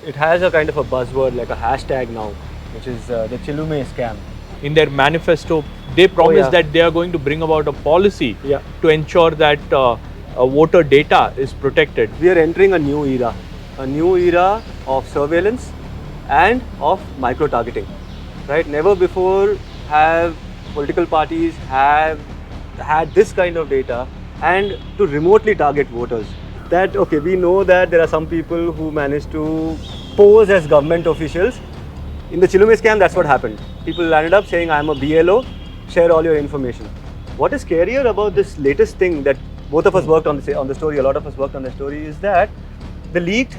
it has a kind of a buzzword, like a hashtag now, which is the chilume scam. In their manifesto, they promise yeah. that they are going to bring about a policy Yeah. to ensure that voter data is protected. We are entering a new era of surveillance and of micro-targeting, right? Never before have political parties have had this kind of data and to remotely target voters. That, okay, we know that there are some people who manage to pose as government officials. In the chilume scam, that's what happened. People landed up saying, I'm a BLO, share all your information. What is scarier about this latest thing that both of us worked on the story, a lot of us worked on the story, is that the leak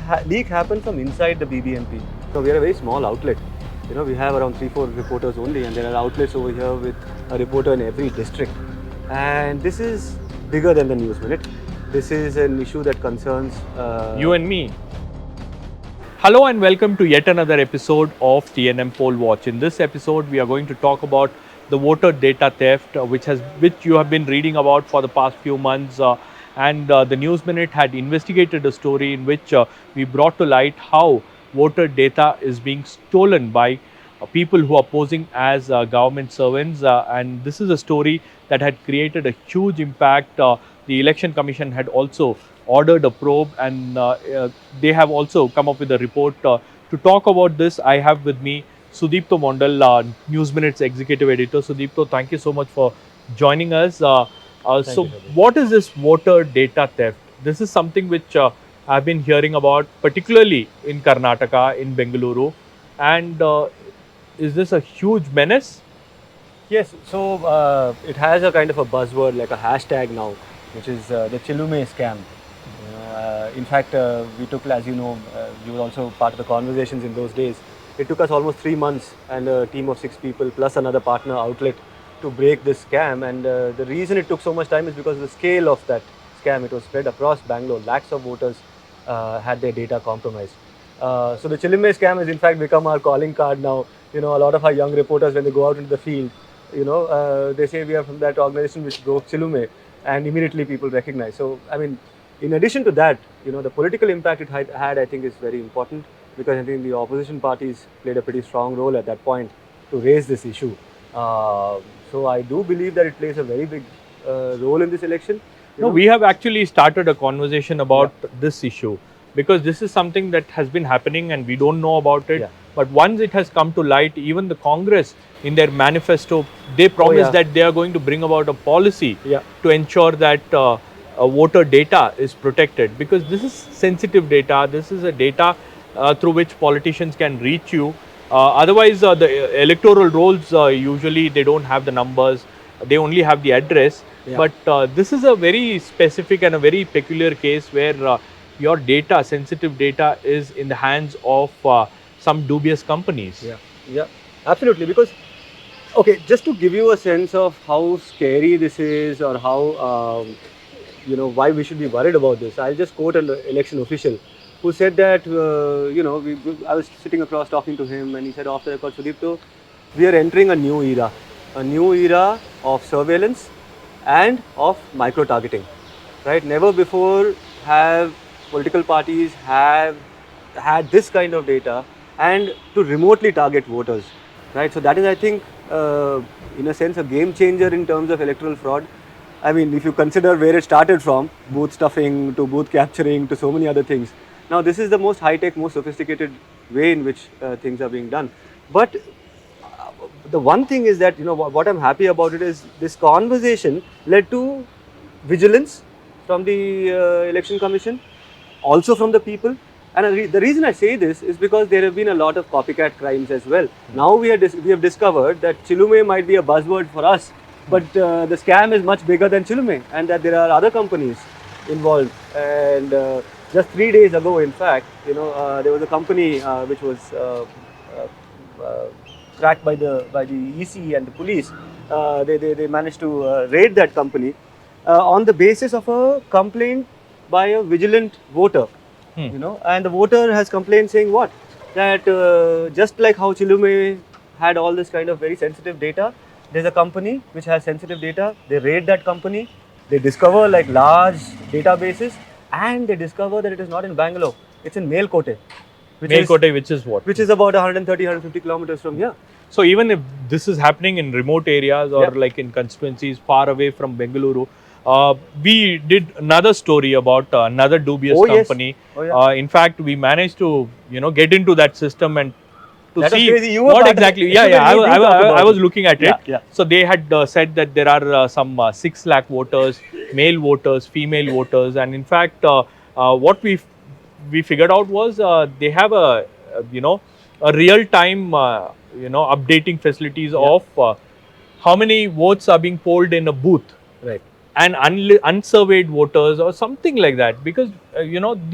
happened from inside the BBMP. So we are a very small outlet. You know, we have around 3-4 reporters only, and there are outlets over here with a reporter in every district. And this is bigger than the News Minute. This is an issue that concerns you and me. Hello and welcome to yet another episode of TNM Poll Watch. In this episode, we are going to talk about the voter data theft, which you have been reading about for the past few months. The News Minute had investigated a story in which we brought to light how voter data is being stolen by people who are posing as government servants. And this is a story that had created a huge impact. The Election Commission had also ordered a probe, and they have also come up with a report. To talk about this, I have with me Sudipto Mondal, News Minute's executive editor. Sudipto, thank you so much for joining us. So what is this voter data theft? This is something which I've been hearing about, particularly in Karnataka, in Bengaluru. And is this a huge menace? Yes, so it has a kind of a buzzword, like a hashtag now, which is the chilume scam. In fact, we took, as you know, you were also part of the conversations in those days. It took us almost 3 months and a team of 6 people plus another partner outlet to break this scam. And the reason it took so much time is because of the scale of that scam. It was spread across Bangalore. Lakhs of voters had their data compromised. So the chilume scam has in fact become our calling card now. You know, a lot of our young reporters, when they go out into the field, you know, they say we are from that organization which broke chilume, and immediately people recognize. So, I mean, in addition to that, you know, the political impact it had, I think, is very important, because I think the opposition parties played a pretty strong role at that point to raise this issue. So I do believe that it plays a very big role in this election. No, we have actually started a conversation about this issue, because this is something that has been happening and we don't know about it. But once it has come to light, even the Congress in their manifesto, they promise that they are going to bring about a policy to ensure that voter data is protected, because this is sensitive data. This is a data through which politicians can reach you. Otherwise, the electoral rolls, usually they don't have the numbers, they only have the address. But this is a very specific and a very peculiar case where your data, sensitive data, is in the hands of some dubious companies. Yeah, absolutely. Because, okay, just to give you a sense of how scary this is, or how, you know, why we should be worried about this, I'll just quote an election official who said that, you know, I was sitting across talking to him, and he said, off the record, Sudipto, we are entering a new era of surveillance and of micro-targeting, right? Never before have political parties have had this kind of data and to remotely target voters, right? So that is, I think, in a sense, a game changer in terms of electoral fraud. I mean, if you consider where it started from, booth stuffing to booth capturing to so many other things. Now, this is the most high-tech, most sophisticated way in which things are being done. But the one thing is that, you know, what I'm happy about it is this conversation led to vigilance from the Election Commission, also from the people. And the reason I say this is because there have been a lot of copycat crimes as well. Now we have discovered that chilume might be a buzzword for us, but the scam is much bigger than chilume, and that there are other companies involved. And just 3 days ago, in fact, you know, there was a company which was tracked by the EC and the police. They managed to raid that company on the basis of a complaint by a vigilant voter. You know, and the voter has complained saying what? That just like how chilume had all this kind of very sensitive data, there's a company which has sensitive data. They raid that company, they discover like large databases, and they discover that it is not in Bangalore, it's in Melkote. Melkote, which is what? Which is about 130, 150 kilometers from here. So even if this is happening in remote areas or Yeah. like in constituencies far away from Bengaluru, we did another story about another dubious Oh, yes. company. Oh, yeah. In fact, we managed to get into that system and to That was see crazy. You were what part of exactly. it. Yeah, You yeah. did talk I about was it. looking at Yeah, it. yeah. So they had said that there are some 6 lakh voters, male voters, female voters, and in fact, what we figured out was they have a real time updating facilities Yeah. of how many votes are being polled in a booth Right. and unsurveyed voters or something like that, because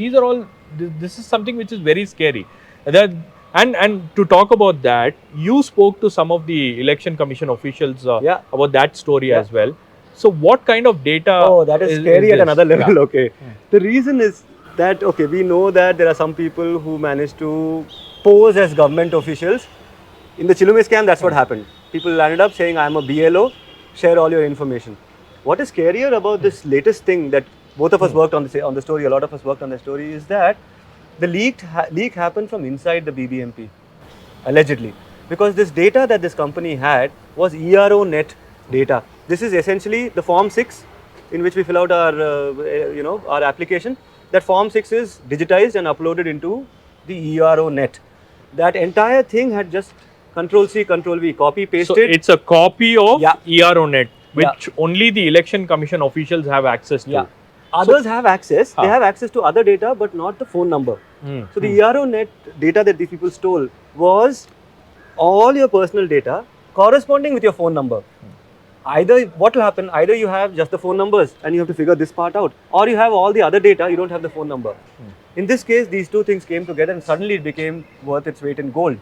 these are all this is something which is very scary. That and to talk about that, you spoke to some of the election commission officials Yeah. about that story Yeah. as well. So what kind of data? Oh, that is scary at this? another level. Yeah. Okay. The reason is that, okay, we know that there are some people who manage to pose as government officials. In the chilume scam, that's what happened. People landed up saying, I'm a BLO, share all your information. What is scarier about this latest thing that both of us worked on the story, a lot of us worked on the story, is that the leak happened from inside the BBMP, allegedly. Because this data that this company had was ERO net data. This is essentially the Form 6 in which we fill out our application. That Form 6 is digitized and uploaded into the ERO net. That entire thing had just Control C, Control V, copy pasted. So it's a copy of Yeah. EROnet, which Yeah. only the election commission officials have access to. Yeah. Others have access. They Huh. have access to other data, but not the phone number. So the ERO net data that these people stole was all your personal data corresponding with your phone number. Either what will happen? Either you have just the phone numbers and you have to figure this part out, or you have all the other data. You don't have the phone number. In this case, these two things came together, and suddenly it became worth its weight in gold.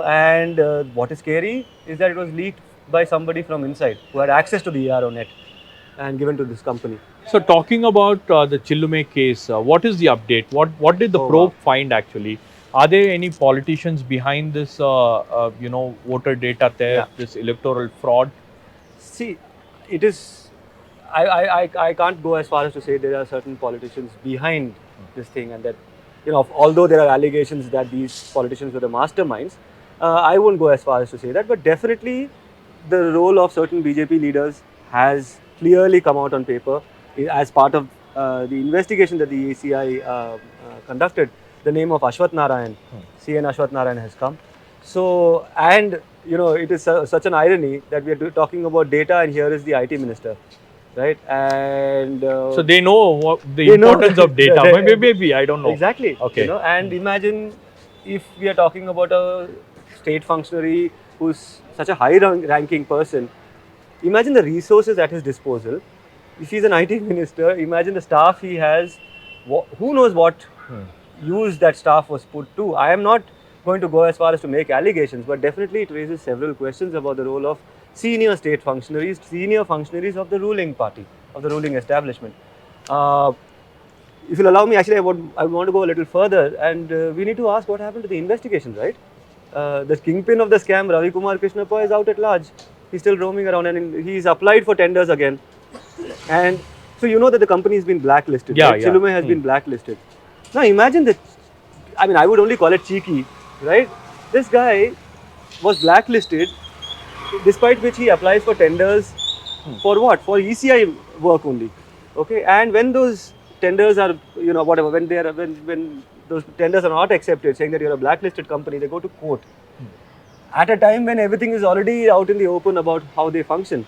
And what is scary is that it was leaked by somebody from inside who had access to the ERO net and given to this company. So talking about the Chilume case, what is the update? What did the Oh, probe wow. find actually? Are there any politicians behind this voter data theft, Yeah. this electoral fraud? See, it is. I can't go as far as to say there are certain politicians behind this thing, and that although there are allegations that these politicians were the masterminds, I won't go as far as to say that. But definitely, the role of certain BJP leaders has clearly come out on paper as part of the investigation that the ACI conducted. The name of Ashwath Narayan, CN Ashwath Narayan, has come. So, and it is such an irony that we are talking about data, and here is the IT minister, right? And So they know the they know importance of data. that- Maybe I don't know. exactly. Okay. And imagine if we are talking about a state functionary who's such a high-ranking person. Imagine the resources at his disposal. If he's an IT minister, imagine the staff he has. Who knows what use that staff was put to? I am not going to go as far as to make allegations, but definitely it raises several questions about the role of senior state functionaries, senior functionaries of the ruling party, of the ruling establishment. If you'll allow me, actually, I want to go a little further, and we need to ask what happened to the investigation, right? The kingpin of the scam, Ravi Kumar Krishnappa, is out at large. He's still roaming around, and he's applied for tenders again. And so you know that the company has been blacklisted. Yeah, right? yeah. Chilume has been blacklisted. Now imagine that. I mean, I would only call it cheeky, right? This guy was blacklisted, despite which he applies for tenders for what? For ECI work only. Okay, and when those tenders are, whatever, when those tenders are not accepted, saying that you're a blacklisted company, they go to court. At a time when everything is already out in the open about how they function.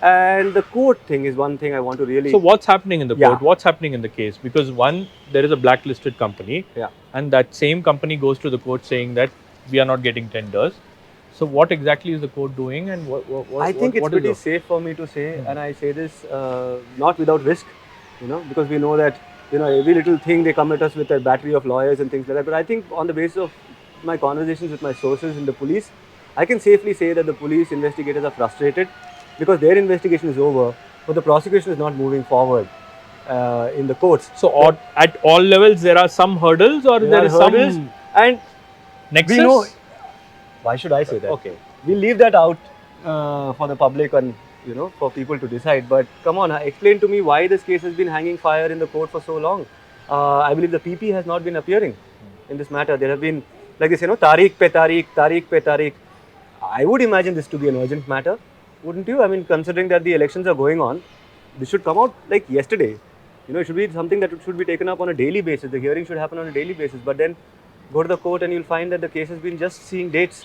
And the court thing is one thing I want to really. So what's happening in the Yeah. court? What's happening in the case? Because one, there is a blacklisted company, Yeah. and that same company goes to the court saying that we are not getting tenders. So what exactly is the court doing, and what I think it's what is pretty the- safe for me to say, and I say this not without risk, because we know that every little thing they come at us with a battery of lawyers and things like that. But I think on the basis of my conversations with my sources in the police, I can safely say that the police investigators are frustrated because their investigation is over, but the prosecution is not moving forward in the courts. So at all levels there are some hurdles, or there are is hurdles, some and nexus? we know. Why should I say that? Okay. We'll leave that out for the public and for people to decide. But come on, explain to me why this case has been hanging fire in the court for so long. I believe the PP has not been appearing. in this matter. There have been, like this, Tariq pe Tariq, Tariq pe Tariq. I would imagine this to be an urgent matter, wouldn't you? I mean, considering that the elections are going on, this should come out like yesterday. It should be something that should be taken up on a daily basis. The hearing should happen on a daily basis. But then go to the court and you'll find that the case has been just seeing dates,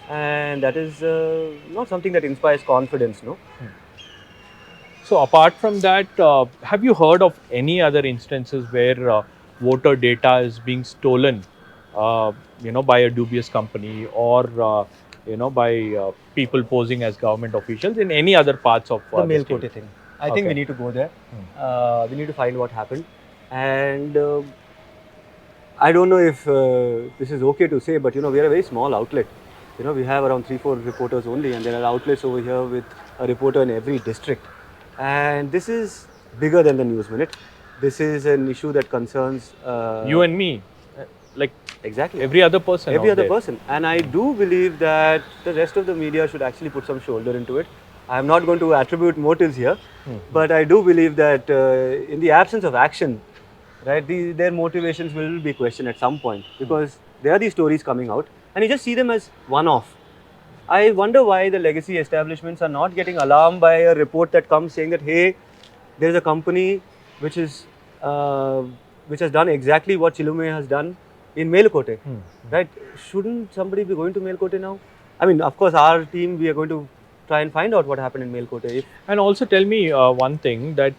and that is not something that inspires confidence, no? So apart from that, have you heard of any other instances where voter data is being stolen, by a dubious company or by people posing as government officials in any other parts of the mail state? quote thing. I think we need to go there. We need to find what happened, and I don't know if this is okay to say, but we are a very small outlet. We have around 3-4 reporters only, and there are outlets over here with a reporter in every district. And this is bigger than the News Minute. This is an issue that concerns you and me, like exactly every other person. Every other person. And I do believe that the rest of the media should actually put some shoulder into it. I am not going to attribute motives here, but I do believe that in the absence of action, right, their motivations will be questioned at some point, because there are these stories coming out and you just see them as one-off. I wonder why the legacy establishments are not getting alarmed by a report that comes saying that, hey, there is a company which has done exactly what Chilume has done in Melkote, right? Shouldn't somebody be going to Melkote now? I mean, of course, our team, we are going to try and find out what happened in Melkote. And also tell me one thing, that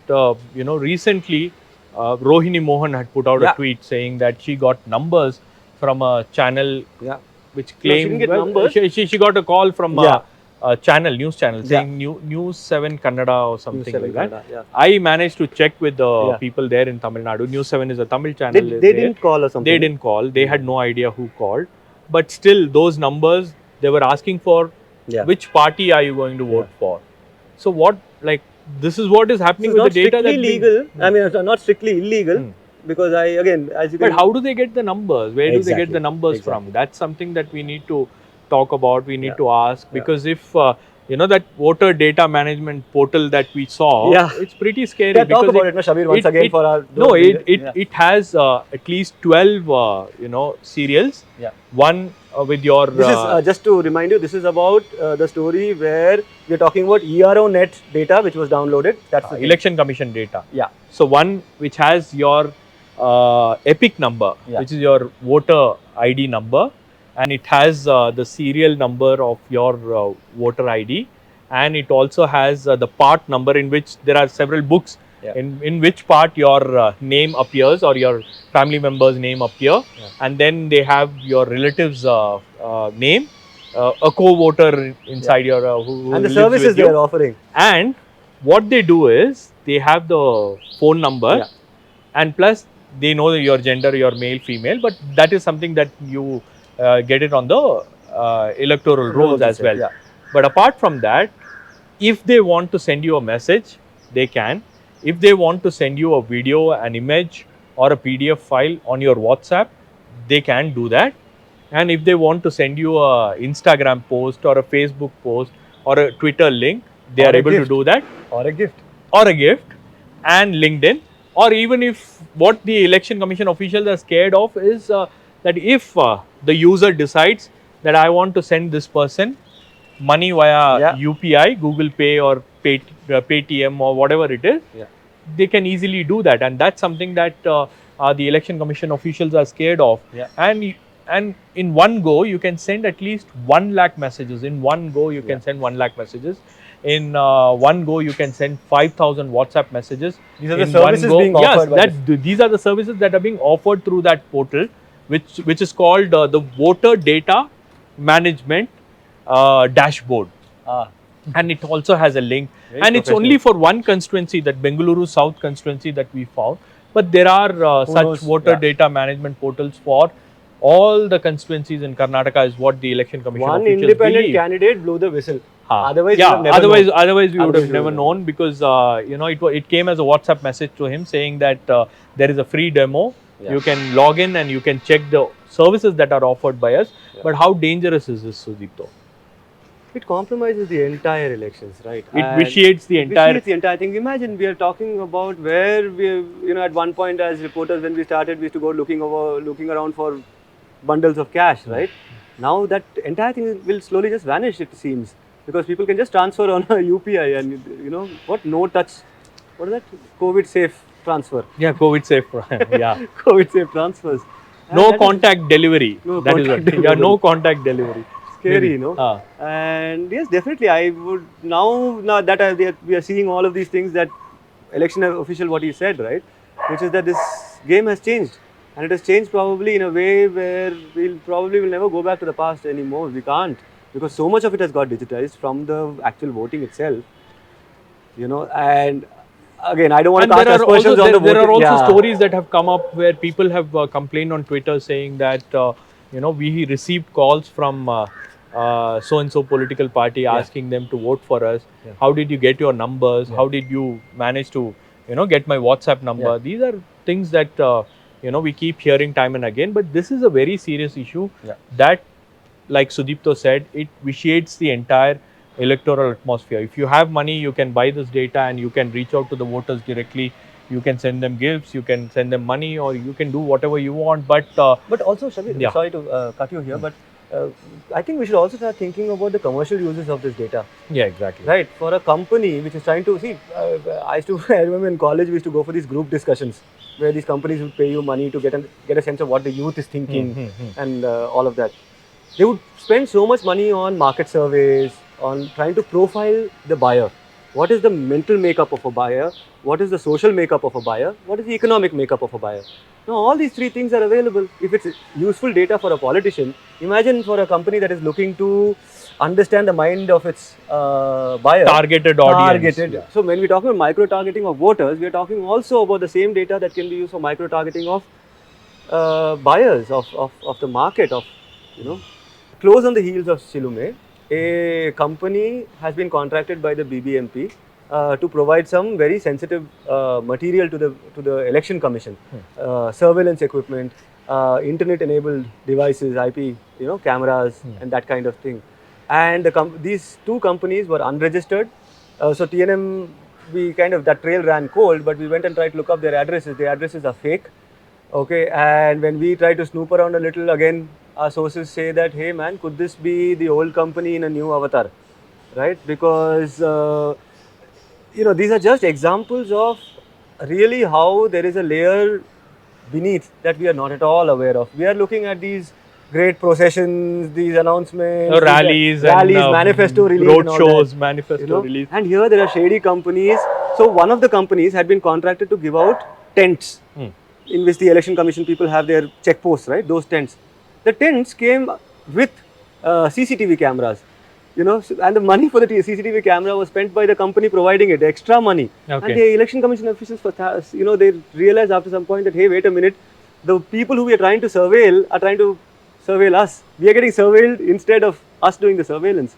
recently Rohini Mohan had put out a tweet saying that she got numbers from a channel which claimed she got a call from a news channel saying News 7 Kannada or something like that. I managed to check with the people there in Tamil Nadu. News 7 is a Tamil channel. They didn't call or something. They didn't call. They had no idea who called. But still, those numbers, they were asking for which party are you going to vote for. So what, this is what is happening with the data. That's legal. I mean, it's not strictly illegal. Because as you But how do they get the numbers? Where do they get the numbers from? That's something that we need to talk about. We need to ask, because if that voter data management portal that we saw, it's pretty scary. Talk about it, Shabbir, once again for our. No, it has at least 12 serials. One with your. This is just to remind you. This is about the story where we are talking about ERO net data which was downloaded. That's the Election Commission data. Yeah. So one which has your EPIC number, which is your voter ID number, and it has the serial number of your voter ID, and it also has the part number in which there are several books in which part your name appears or your family member's name appear, and then they have your relative's name, a co-voter inside your who and the services they are offering. And what they do is they have the phone number, and plus they know your gender, your male, female, but that is something that you get it on the electoral rolls as well. But apart from that, if they want to send you a message, they can. If they want to send you a video, an image or a PDF file on your WhatsApp, they can do that. And if they want to send you a Instagram post or a Facebook post or a Twitter link, they are able to do that. Or a gift. And LinkedIn. Or even if what the Election Commission officials are scared of is that if the user decides that I want to send this person money via UPI, Google Pay or Paytm or whatever it is, they can easily do that. And that's something that the Election Commission officials are scared of. And in one go, you can send at least 1 lakh messages. In one go, you can send 1 lakh messages. In one go, you can send 5,000 WhatsApp messages. These are the services being offered. These are the services that are being offered through that portal, which is called the Voter Data Management Dashboard. And it also has a link. And it's only for one constituency, that Bengaluru South constituency that we found. But there are such voter data management portals for all the constituencies in Karnataka, is what the Election Commission One officials independent believe. candidate blew the whistle. Otherwise, we would have never known, because it came as a WhatsApp message to him saying that there is a free demo. You can log in and you can check the services that are offered by us. But how dangerous is this, Sudipto? It compromises the entire elections, right? It vitiates the entire thing. Imagine we are talking about where we, at one point as reporters, when we started, we used to go looking around for bundles of cash, right? Now that entire thing will slowly just vanish, it seems, because people can just transfer on a UPI and what, no touch, what is that, COVID safe transfer. Yeah, COVID safe. Yeah. COVID safe transfers. And No that is contact delivery. No That is contact what. Yeah, delivery. no contact delivery. Scary, Maybe. And yes, definitely, I would now that we are seeing all of these things, that election official, what he said, right, which is that this game has changed, and it has changed probably in a way where we'll never go back to the past anymore. We can't, because so much of it has got digitized from the actual voting itself, and again, I don't want And to cast there are also aspersions on the voting. there are also Yeah. stories that have come up where people have complained on Twitter saying that we received calls from so and so political party asking them to vote for us. Yeah. How did you get your numbers? How did you manage to get my WhatsApp number? Yeah. These are things that we keep hearing time and again. But this is a very serious issue that, like Sudipto said, it vitiates the entire electoral atmosphere. If you have money, you can buy this data and you can reach out to the voters directly. You can send them gifts, you can send them money, or you can do whatever you want. But also, Shabbir, sorry to cut you here, but I think we should also start thinking about the commercial uses of this data. yeah, exactly. Right, for a company which is trying to see, I remember in college we used to go for these group discussions where these companies would pay you money to get a sense of what the youth is thinking and all of that. They would spend so much money on market surveys, on trying to profile the buyer. What is the mental makeup of a buyer? What is the social makeup of a buyer? What is the economic makeup of a buyer? Now, all these three things are available. If it's useful data for a politician, imagine for a company that is looking to understand the mind of its buyer. Targeted audience. Targeted. So, when we talk about micro-targeting of voters, we are talking also about the same data that can be used for micro-targeting of buyers, of the market, Close on the heels of chilume, a company has been contracted by the BBMP to provide some very sensitive material to the election commission, surveillance equipment, internet-enabled devices, IP, cameras, and that kind of thing. And these two companies were unregistered. So TNM, that trail ran cold, but we went and tried to look up their addresses. Their addresses are fake. Okay, and when we try to snoop around a little, again, our sources say that, hey man, could this be the old company in a new avatar, right? Because these are just examples of really how there is a layer beneath that we are not at all aware of. We are looking at these great processions, these announcements, rallies, manifesto release, road shows, manifesto release. And here there are shady companies. So one of the companies had been contracted to give out tents in which the election commission people have their checkposts, right? Those tents. The tents came with CCTV cameras, and the money for the CCTV camera was spent by the company providing it, extra money. Okay. And the election commission officials, they realized after some point that, hey, wait a minute, the people who we are trying to surveil are trying to surveil us. We are getting surveilled instead of us doing the surveillance.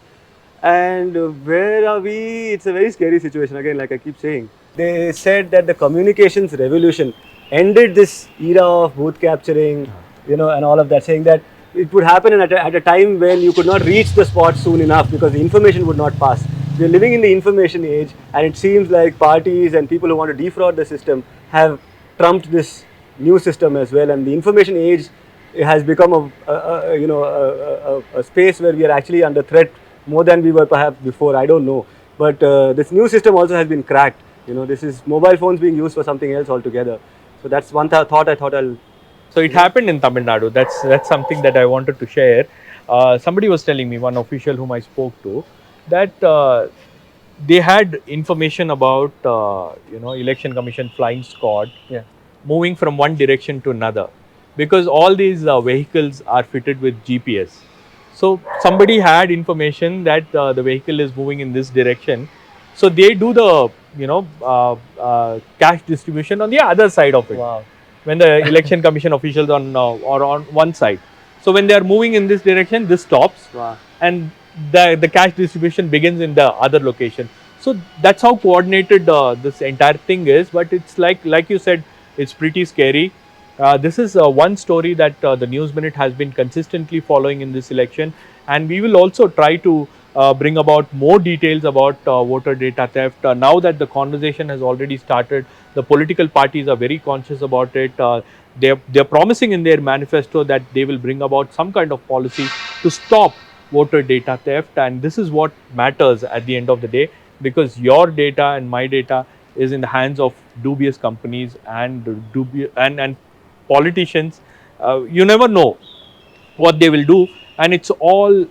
And where are we? It's a very scary situation, again, like I keep saying. They said that the communications revolution ended this era of booth capturing, and all of that, saying that it would happen at a time when you could not reach the spot soon enough because the information would not pass. We are living in the information age, and it seems like parties and people who want to defraud the system have trumped this new system as well. And the information age has become a space where we are actually under threat more than we were perhaps before. I don't know, but this new system also has been cracked. This is mobile phones being used for something else altogether. So that's one thought I thought I'll. So it happened in Tamil Nadu. That's something that I wanted to share. Somebody was telling me, one official whom I spoke to, that they had information about election commission flying squad moving from one direction to another, because all these vehicles are fitted with GPS. So somebody had information that the vehicle is moving in this direction. So they do the cash distribution on the other side of it. Wow. When the election commission officials are on one side. So when they are moving in this direction, this stops. Wow. And the cash distribution begins in the other location. So that's how coordinated this entire thing is. But it's like you said, it's pretty scary. This is one story that the News Minute has been consistently following in this election, and we will also try to bring about more details about voter data theft. Now that the conversation has already started, the political parties are very conscious about it. they're promising in their manifesto that they will bring about some kind of policy to stop voter data theft, and this is what matters at the end of the day, because your data and my data is in the hands of dubious companies and and politicians. You never know what they will do, and it's all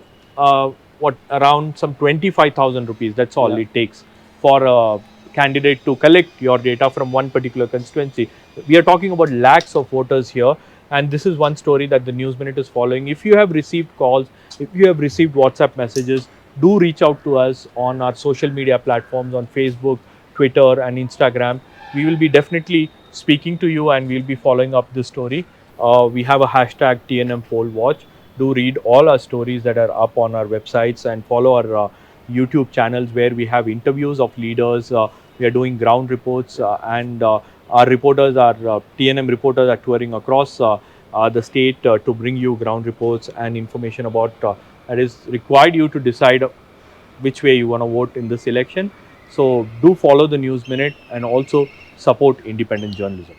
what around some 25,000 rupees. That's all Yeah. it takes for a candidate to collect your data from one particular constituency. We are talking about lakhs of voters here, and this is one story that the News Minute is following. If you have received calls, if you have received WhatsApp messages, do reach out to us on our social media platforms on Facebook, Twitter, and Instagram. We will be definitely speaking to you, and we'll be following up this story. We have a hashtag TNM Poll Watch. Do read all our stories that are up on our websites, and follow our YouTube channels where we have interviews of leaders. We are doing ground reports, and our reporters, our TNM reporters, are touring across the state to bring you ground reports and information about that is required you to decide which way you want to vote in this election. So do follow the News Minute and also support independent journalism.